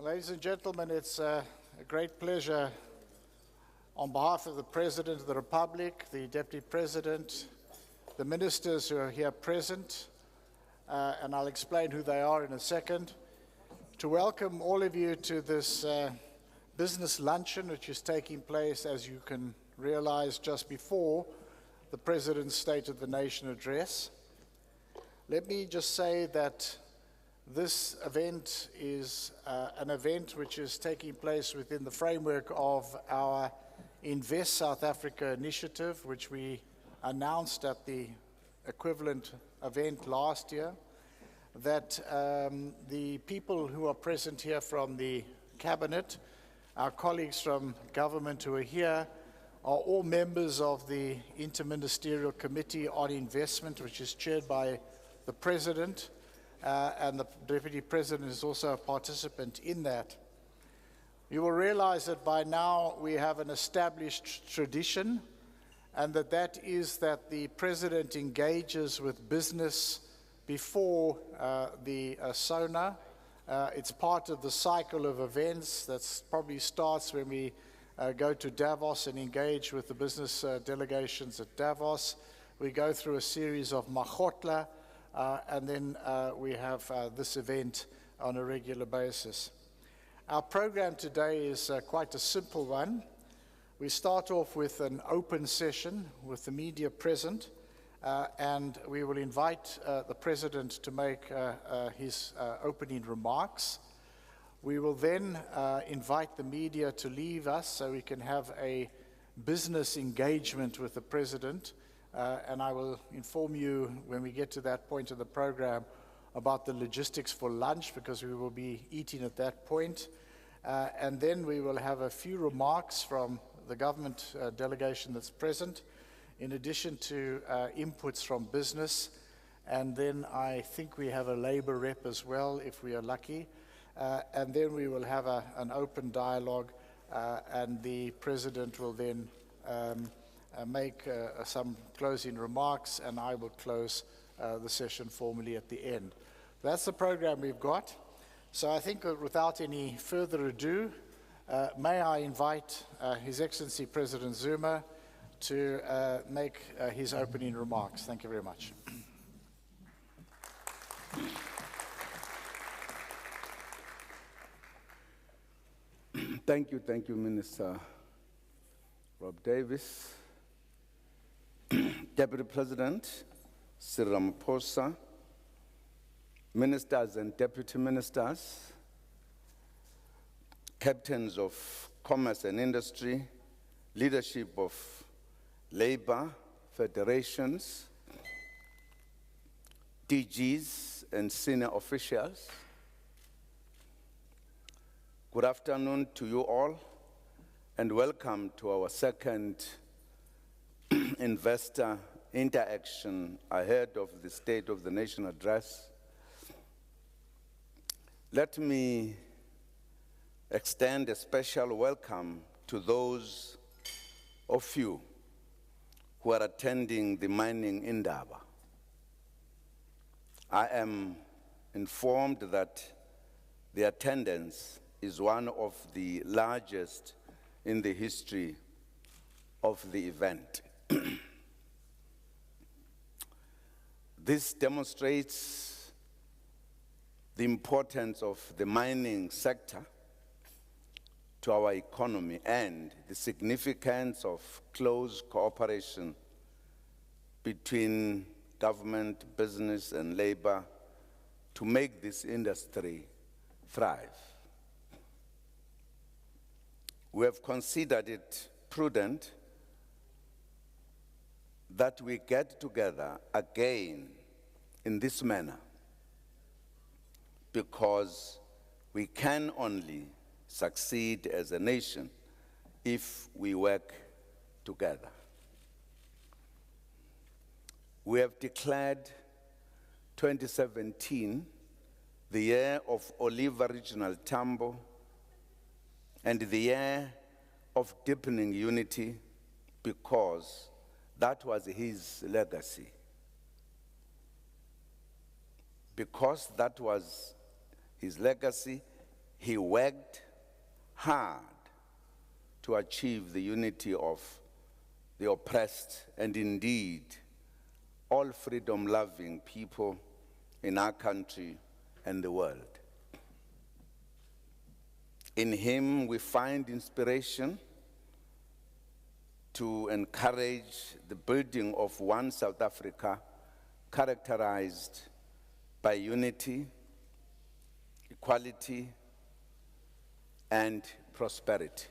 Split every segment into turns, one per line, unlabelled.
Ladies and gentlemen, it's a great pleasure on behalf of the President of the Republic, the Deputy President, the ministers who are here present, and I'll explain who they are in a second, to welcome all of you to this business luncheon, which is taking place, as you can realize, just before the President's State of the Nation address. Let me just say that this event is an event which is taking place within the framework of our Invest South Africa initiative, which we announced at the equivalent event last year, that the people who are present here from the Cabinet, our colleagues from government who are here, are all members of the Interministerial Committee on Investment, which is chaired by the President, and the Deputy President is also a participant in that. You will realize that by now we have an established tradition, and that is that the President engages with business before the SONA. It's part of the cycle of events that probably starts when we go to Davos and engage with the business delegations at Davos. We go through a series of Mahotla, and then we have this event on a regular basis. Our program today is quite a simple one. We start off with an open session with the media present, and we will invite the President to make his opening remarks. We will then invite the media to leave us so we can have a business engagement with the President. And I will inform you when we get to that point of the program about the logistics for lunch, because we will be eating at that point. And then we will have a few remarks from the government delegation that's present, in addition to inputs from business. And then I think we have a labor rep as well, if we are lucky. And then we will have an open dialogue, and the President will then make some closing remarks, and I will close the session formally at the end. That's the program we've got. So I think without any further ado, may I invite His Excellency President Zuma to make his opening remarks. Thank you very much.
Thank you, Minister Rob Davis. Deputy President Cyril Ramaphosa, ministers and deputy ministers, captains of commerce and industry, leadership of labor federations, DGs and senior officials, good afternoon to you all, and welcome to our second investor interaction ahead of the State of the Nation address. Let me extend a special welcome to those of you who are attending the mining Indaba. I am informed that the attendance is one of the largest in the history of the event. This demonstrates the importance of the mining sector to our economy and the significance of close cooperation between government, business, and labor to make this industry thrive. We have considered it prudent that we get together again in this manner, because we can only succeed as a nation if we work together. We have declared 2017 the year of Oliver Regional Tambo and the year of deepening unity, because that was his legacy. Because that was his legacy, He worked hard to achieve the unity of the oppressed and indeed all freedom-loving people in our country and the world. In him, we find inspiration to encourage the building of one South Africa characterized by unity, equality, and prosperity.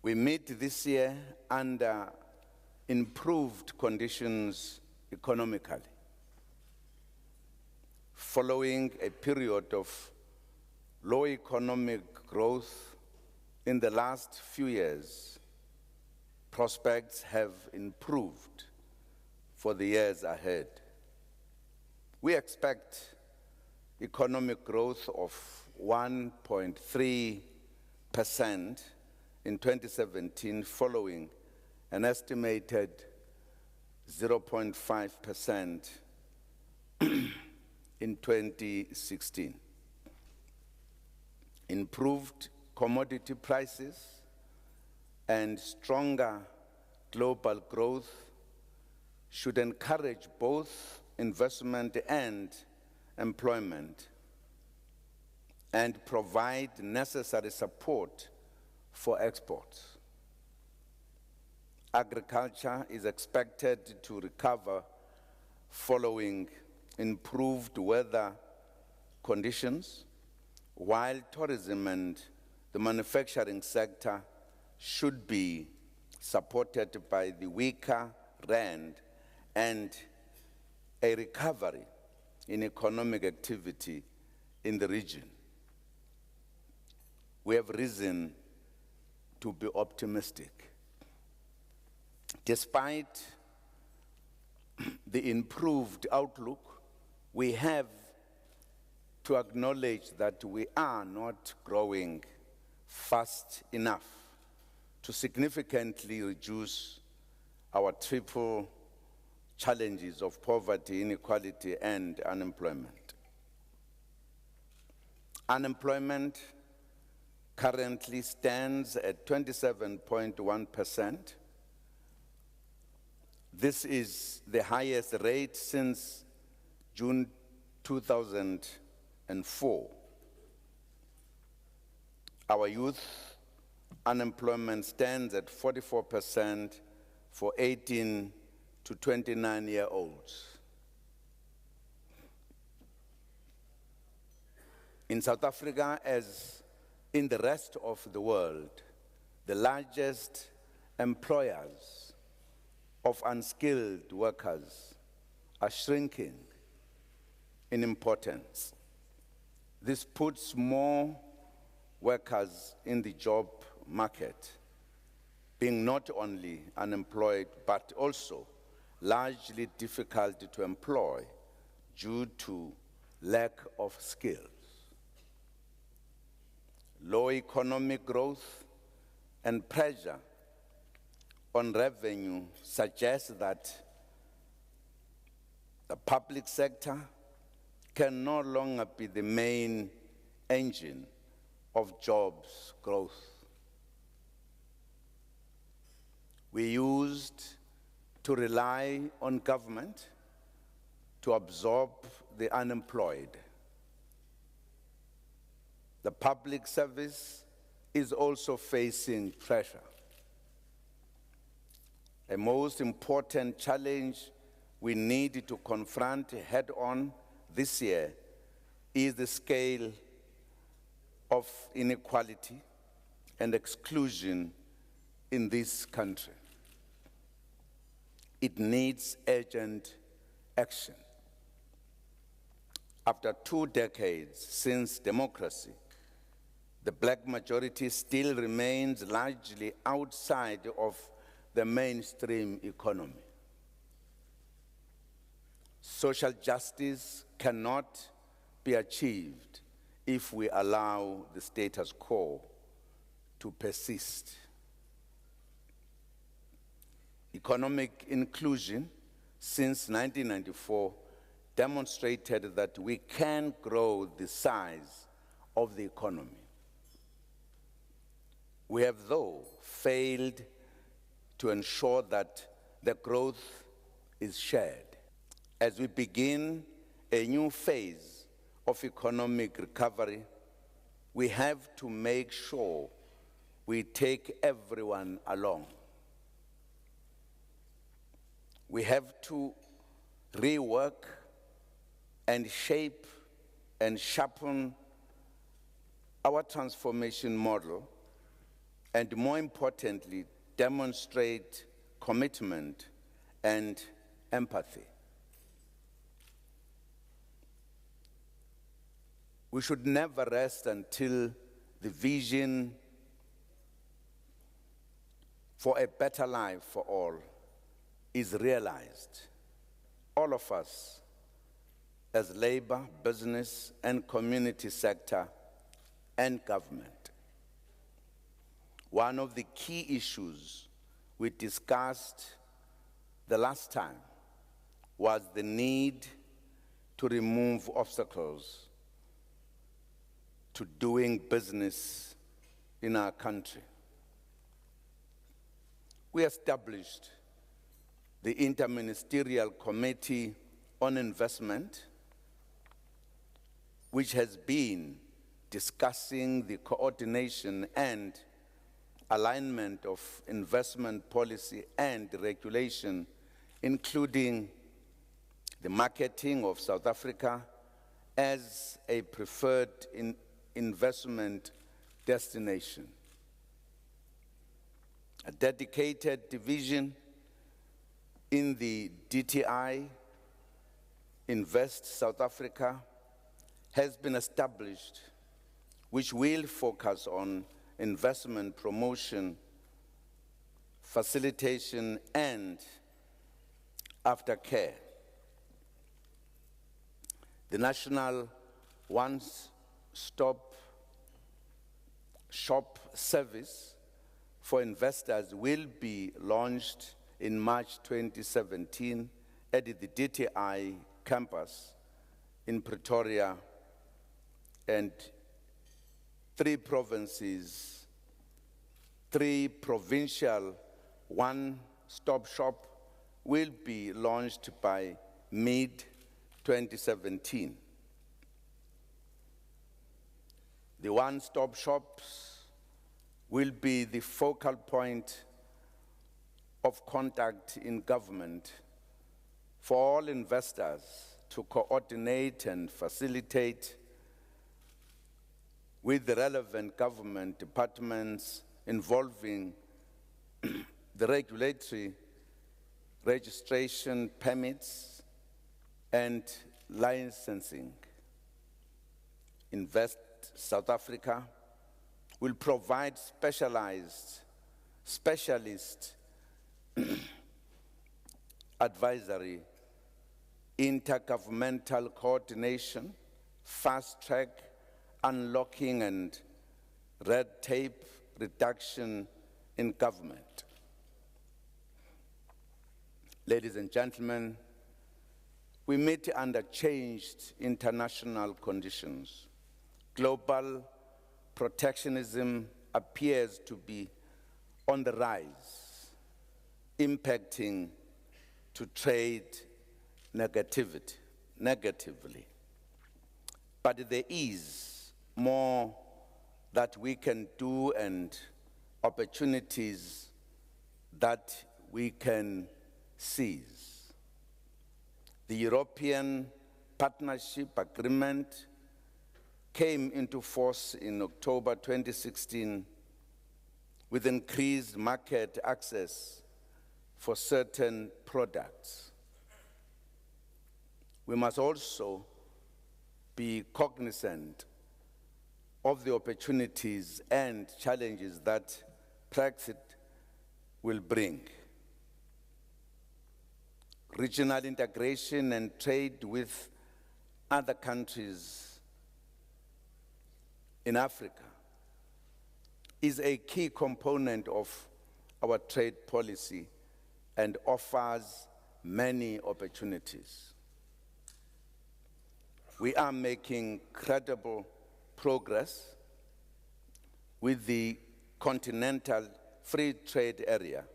We meet this year under improved conditions economically, following a period of low economic growth in the last few years. Prospects have improved for the years ahead. We expect economic growth of 1.3% in 2017, following an estimated 0.5% in 2016. Improved commodity prices and stronger global growth should encourage both investment and employment and provide necessary support for exports. Agriculture is expected to recover following improved weather conditions, while tourism and the manufacturing sector should be supported by the weaker rand and a recovery in economic activity in the region. We have reason to be optimistic. Despite the improved outlook, we have to acknowledge that we are not growing fast enough to significantly reduce our triple challenges of poverty, inequality, and unemployment. Unemployment currently stands at 27.1%. This is the highest rate since June 2004. Our youth unemployment stands at 44% for 18 to 29-year-olds. In South Africa, as in the rest of the world, the largest employers of unskilled workers are shrinking in importance. This puts more workers in the job market, being not only unemployed, but also largely difficult to employ due to lack of skills. Low economic growth and pressure on revenue suggests that the public sector can no longer be the main engine of jobs growth. We used to rely on government to absorb the unemployed. The public service is also facing pressure. A most important challenge we need to confront head-on this year is the scale of inequality and exclusion in this country. It needs urgent action. After 2 decades since democracy, the black majority still remains largely outside of the mainstream economy. Social justice cannot be achieved if we allow the status quo to persist. Economic inclusion since 1994 demonstrated that we can grow the size of the economy. We have, though, failed to ensure that the growth is shared. As we begin a new phase of economic recovery, we have to make sure we take everyone along. We have to rework and shape and sharpen our transformation model, and more importantly, demonstrate commitment and empathy. We should never rest until the vision for a better life for all is realized. All of us, as labor, business, and community sector, and government. One of the key issues we discussed the last time was the need to remove obstacles to doing business in our country. We established the Interministerial Committee on Investment, which has been discussing the coordination and alignment of investment policy and regulation, including the marketing of South Africa as a preferred investment destination. A dedicated division in the DTI, Invest South Africa, has been established, which will focus on investment promotion, facilitation, and aftercare. The National One-Stop Shop Service for Investors will be launched in March 2017 at the DTI campus in Pretoria, and three provincial one-stop shop will be launched by mid-2017. The one-stop shops will be the focal point of contact in government for all investors to coordinate and facilitate with the relevant government departments involving the regulatory registration permits and licensing. Invest South Africa will provide specialist advisory, intergovernmental coordination, fast-track unlocking, and red tape reduction in government. Ladies and gentlemen, we meet under changed international conditions. Global protectionism appears to be on the rise, impacting to trade negatively. But there is more that we can do and opportunities that we can seize. The European Partnership Agreement came into force in October 2016 with increased market access for certain products. We must also be cognizant of the opportunities and challenges that Brexit will bring. Regional integration and trade with other countries in Africa is a key component of our trade policy and offers many opportunities. we are making credible progress with the Continental Free Trade Area,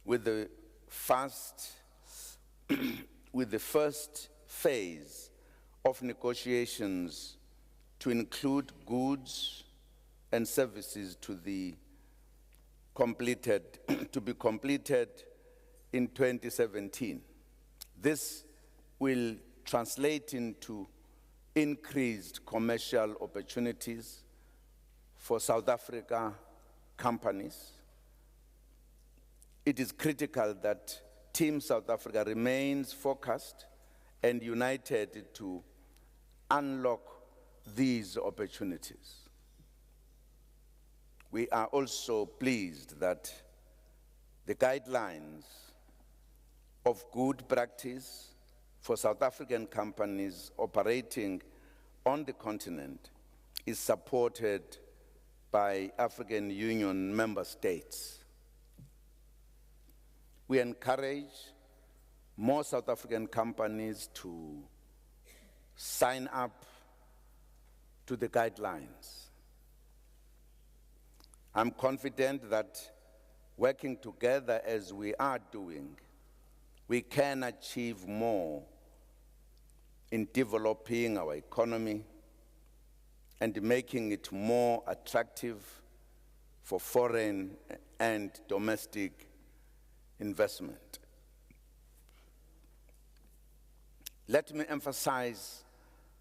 with the first phase of negotiations to include goods and services to be completed in 2017. This will translate into increased commercial opportunities for South Africa companies. It is critical that Team South Africa remains focused and united to unlock these opportunities. We are also pleased that the guidelines of good practice for South African companies operating on the continent is supported by African Union member states. We encourage more South African companies to sign up to the guidelines. I'm confident that working together as we are doing, we can achieve more in developing our economy and making it more attractive for foreign and domestic investment. Let me emphasize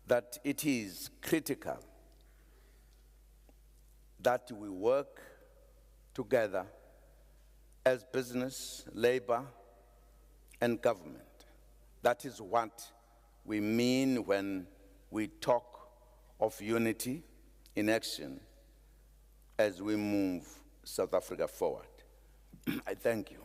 that it is critical that we work together as business, labor, and government. That is what we mean when we talk of unity in action as we move South Africa forward. I thank you.